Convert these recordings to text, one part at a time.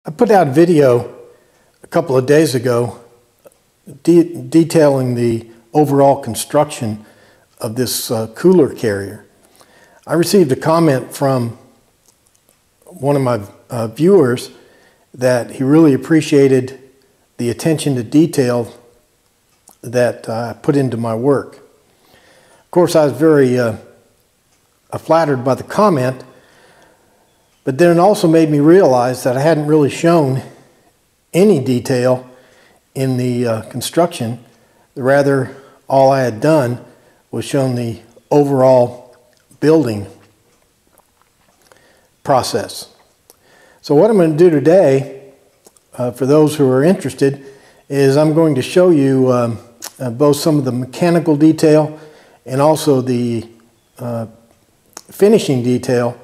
I put out a video a couple of days ago detailing the overall construction of this cooler carrier. I received a comment from one of my viewers that he really appreciated the attention to detail that I put into my work. Of course, I was very flattered by the comment, but then it also made me realize that I hadn't really shown any detail in the construction. Rather, all I had done was shown the overall building process. So what I'm going to do today, for those who are interested, is I'm going to show you both some of the mechanical detail and also the finishing detail,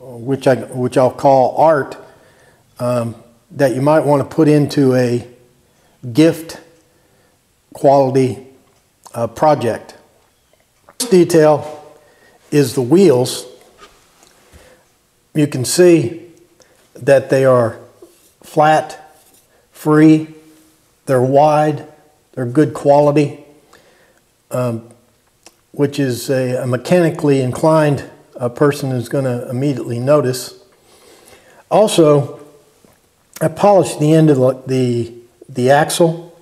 which I'll call art, that you might want to put into a gift quality project. This detail is the wheels. You can see that they are flat, free, they're wide, they're good quality, which is a mechanically inclined person is going to immediately notice. Also, I polished the end of the axle,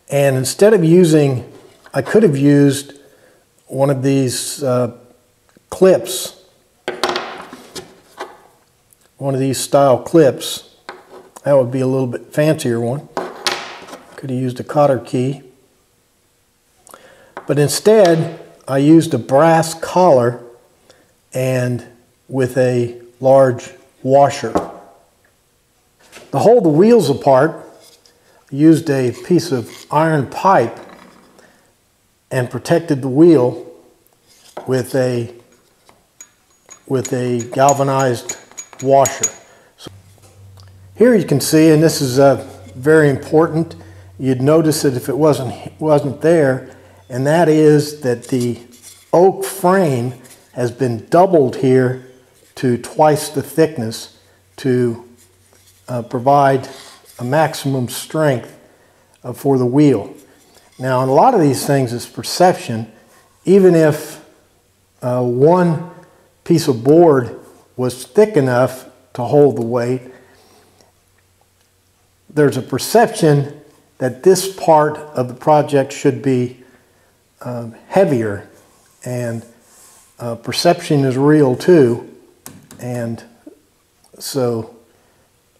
and instead of using, I could have used one of these clips, one of these style clips. That would be a little bit fancier one. Could have used a cotter key, but instead I used a brass collar and with a large washer. To hold the wheels apart, I used a piece of iron pipe and protected the wheel with a galvanized washer. So here you can see, and this is very important, you'd notice it if it wasn't there, and that is that the oak frame has been doubled here to twice the thickness to provide a maximum strength for the wheel. Now, in a lot of these things, it's perception. Even if one piece of board was thick enough to hold the weight, there's a perception that this part of the project should be heavier, and perception is real too, and so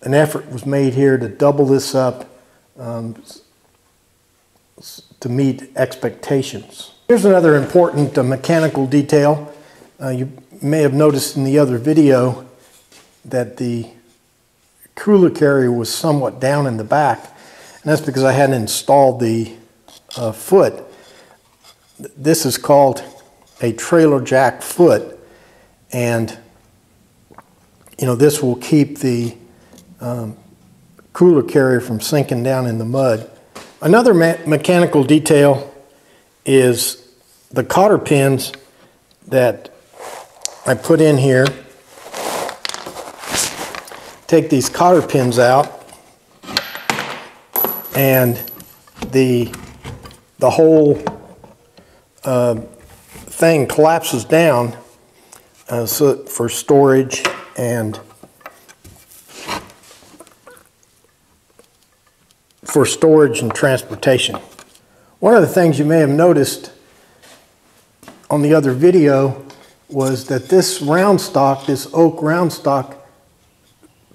an effort was made here to double this up to meet expectations. Here's another important mechanical detail. You may have noticed in the other video that the cooler carrier was somewhat down in the back, and that's because I hadn't installed the foot. This is called a trailer jack foot, and this will keep the cooler carrier from sinking down in the mud. Another mechanical detail is the cotter pins that I put in here. Take these cotter pins out, and the whole thing collapses down for storage and transportation. One of the things you may have noticed on the other video was that this round stock, this oak round stock,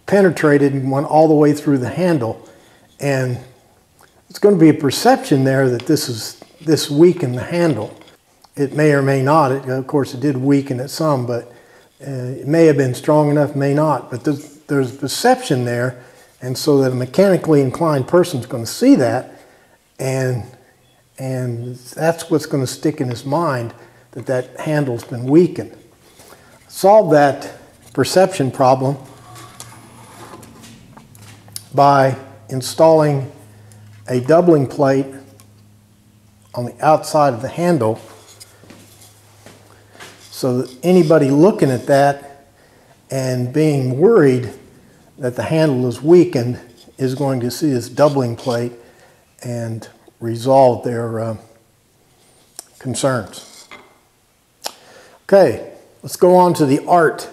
penetrated and went all the way through the handle, and it's going to be a perception there that this weakened the handle. It may or may not. Of course, it did weaken it some, but it may have been strong enough, may not. But there's a perception there, and so that a mechanically inclined person is going to see that, and that's what's going to stick in his mind, that handle's been weakened. Solve that perception problem by installing a doubling plate on the outside of the handle, so that anybody looking at that and being worried that the handle is weakened is going to see this doubling plate and resolve their concerns. Okay, let's go on to the art.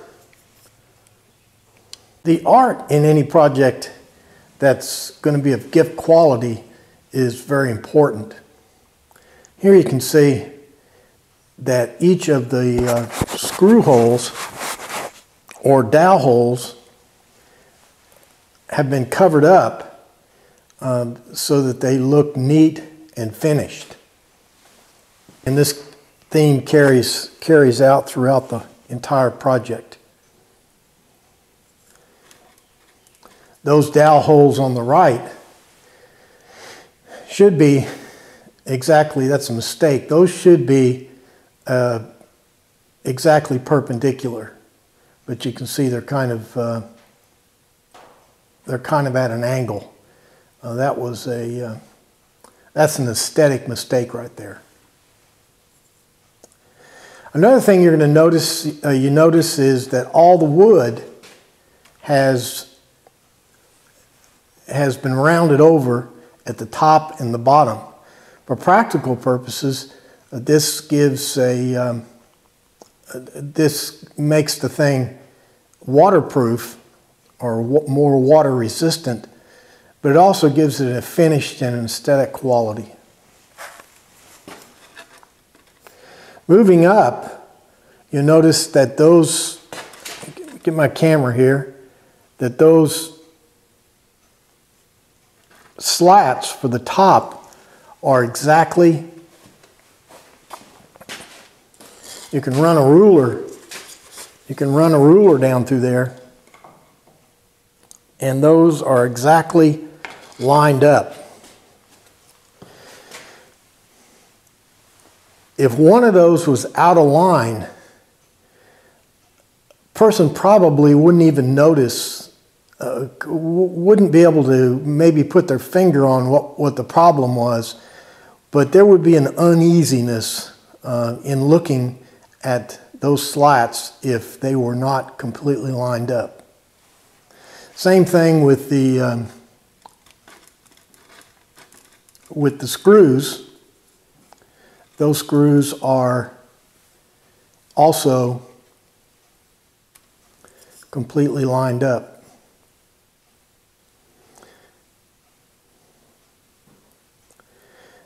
The art in any project that's going to be of gift quality is very important. Here you can see that each of the screw holes or dowel holes have been covered up so that they look neat and finished. And this theme carries out throughout the entire project. Those dowel holes on the right should be exactly, that's a mistake, those should be exactly perpendicular, but you can see they're kind of at an angle. That's an aesthetic mistake right there. Another thing you're going to notice, is that all the wood has been rounded over at the top and the bottom. For practical purposes, this makes the thing waterproof or more water resistant, but it also gives it a finished and an aesthetic quality. Moving up, you'll notice that those, get my camera here, that those slats for the top are exactly, you can run a ruler down through there, and those are exactly lined up. If one of those was out of line, a person probably wouldn't even notice, wouldn't be able to maybe put their finger on what the problem was, but there would be an uneasiness in looking at those slats if they were not completely lined up. Same thing with the screws. Those screws are also completely lined up.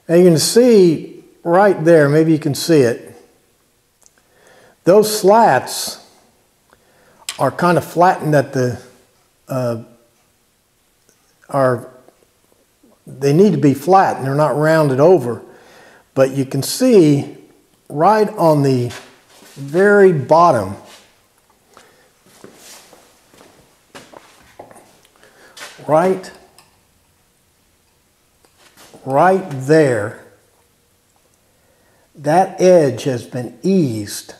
Now you can see right there, maybe you can see it, those slats are kind of flattened at the, they need to be flat and they're not rounded over. But you can see right on the very bottom, right there, that edge has been eased.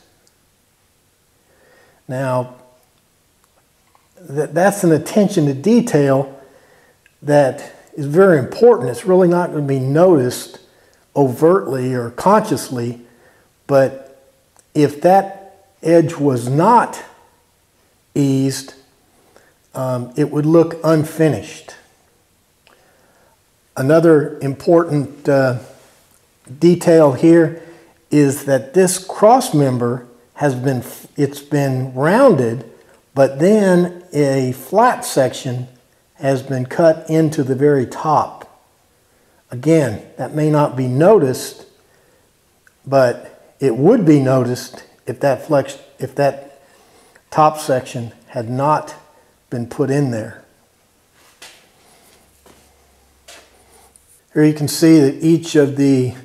Now, that's an attention to detail that is very important. It's really not going to be noticed overtly or consciously, but if that edge was not eased, it would look unfinished. Another important detail here is that this cross member it's been rounded, but then a flat section has been cut into the very top. Again, that may not be noticed, but it would be noticed if that top section had not been put in there. Here you can see that each of the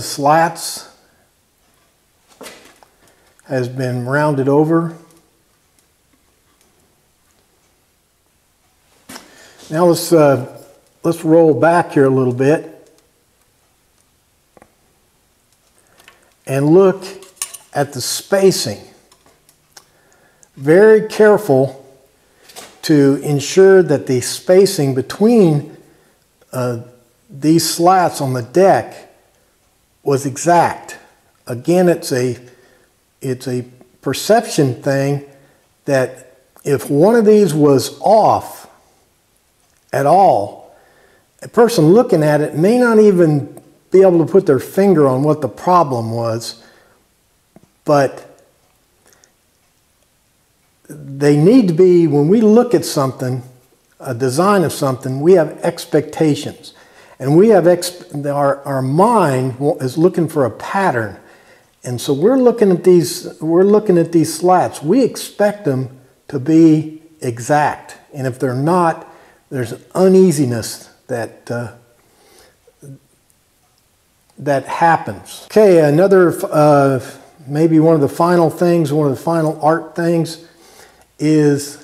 slats has been rounded over. Now let's roll back here a little bit and look at the spacing. Very careful to ensure that the spacing between these slats on the deck was exact. Again, it's a perception thing that if one of these was off at all, a person looking at it may not even be able to put their finger on what the problem was, but they need to be, when we look at something, a design of something, we have expectations. And we have, our mind is looking for a pattern. And so we're looking at these slats. We expect them to be exact. And if they're not, there's an uneasiness that happens. Okay, another, maybe one of the final things, one of the final art things is,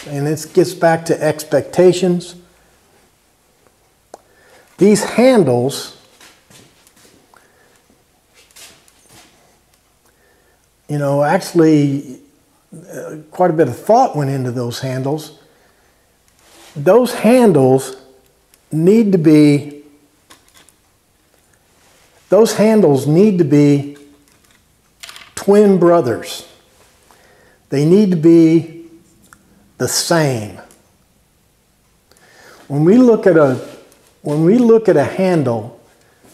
and this gets back to expectations. These handles, you know, actually quite a bit of thought went into those handles. Those handles need to be twin brothers. They need to be the same. When we look at a handle,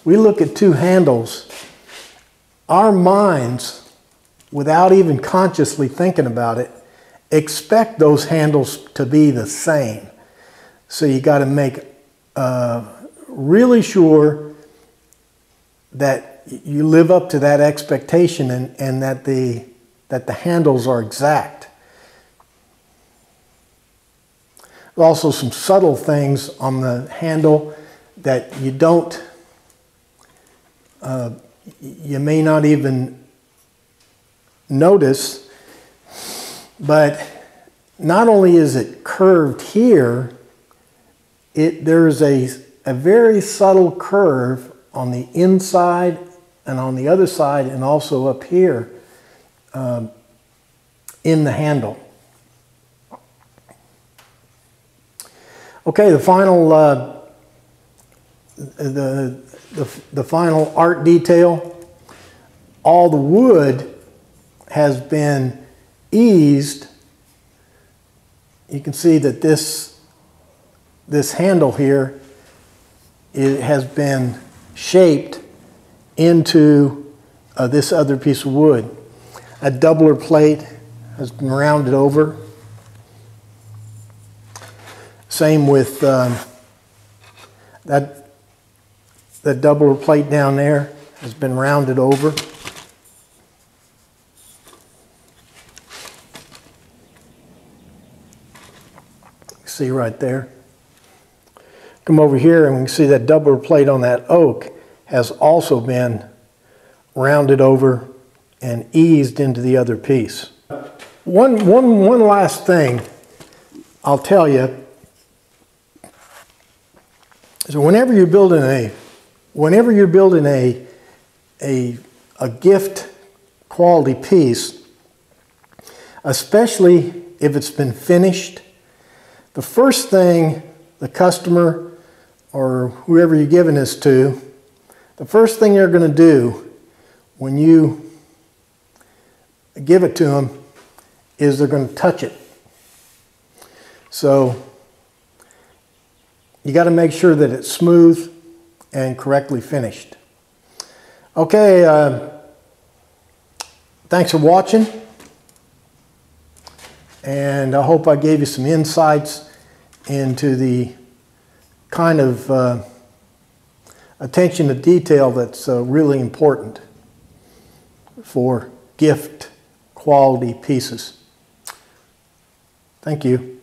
we look at two handles, our minds, without even consciously thinking about it, expect those handles to be the same. So you got to make really sure that you live up to that expectation and that the handles are exact. Also some subtle things on the handle that you don't, you may not even notice, but not only is it curved here, there's a very subtle curve on the inside and on the other side and also up here in the handle. Okay, the final the final art detail. All the wood has been eased. You can see that this handle here, it has been shaped into this other piece of wood. A doubler plate has been rounded over. Same with that doubler plate down there has been rounded over. See right there. Come over here and we can see that doubler plate on that oak has also been rounded over and eased into the other piece. One last thing I'll tell you. So whenever you're building a gift quality piece, especially if it's been finished, the first thing the customer or whoever you're giving this to, the first thing they're going to do when you give it to them is they're going to touch it. So you got to make sure that it's smooth and correctly finished. Okay, thanks for watching, and I hope I gave you some insights into the kind of attention to detail that's really important for gift quality pieces. Thank you.